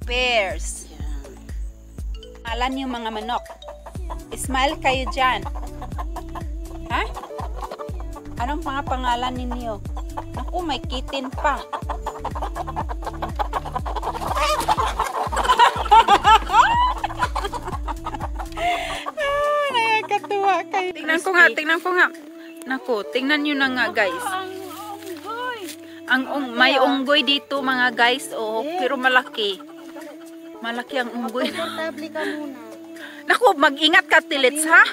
pairs. Alan yung mga manok. Smile kayo dyan. Ha? Anong mga pangalan ninyo? Naku, may kitten pa. Nakakatuwa kayo. Tingnan ko nga. Naku, tingnan nyo na nga guys. May unggoy dito mga guys. Oh, pero malaki. Malaki ang unggoy. Komportable ka muna. Naku, mag-ingat ka, Tilits, ha?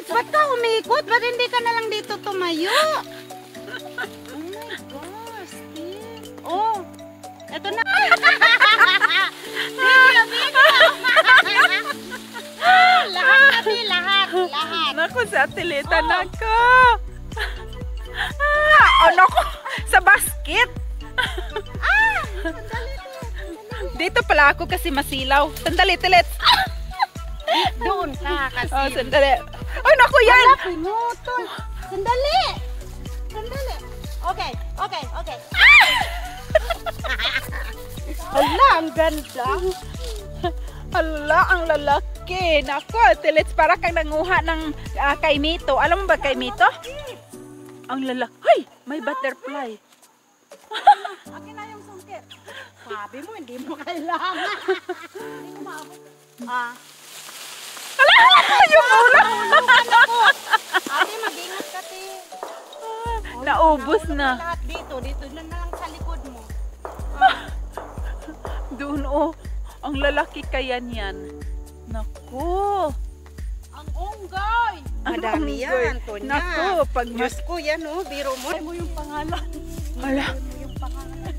Ba't ka umikot? Ba't hindi ka na lang dito tumayo? Oh my gosh, Steve. Oh, eto na. Lahat kami, lahat. Naku, sa Tilita, nako. Oh, naku, sa basket. Dito pala ako kasi masilaw. Sandali, Tilits. Doon ka kasi. Oh, sandali. Ay, naku, yan. Pinutol. Sandali. Okay. Hala, ang ganda. Hala, ang lalaki. Nako, Tilits, para kang nanguha ng kay Mito. Alam mo ba kay Mito? Ang lalaki. Ay, may butterfly. Akin na yung sungkit. Sabi mo, hindi mo kailangan. Hindi mo maabot. Yung ulo. Ate, mag-ingat ka, te. Naubos na. Lahat dito na lang sa likod mo. Doon, oh. Ang lalaki kaya niyan. Naku. Ang unggoy. Madami yan, Tonya. Naku, pag Diyos ko yan, oh. Biro mo. Ay mo yung pangalan. Hala. Yung pangalan.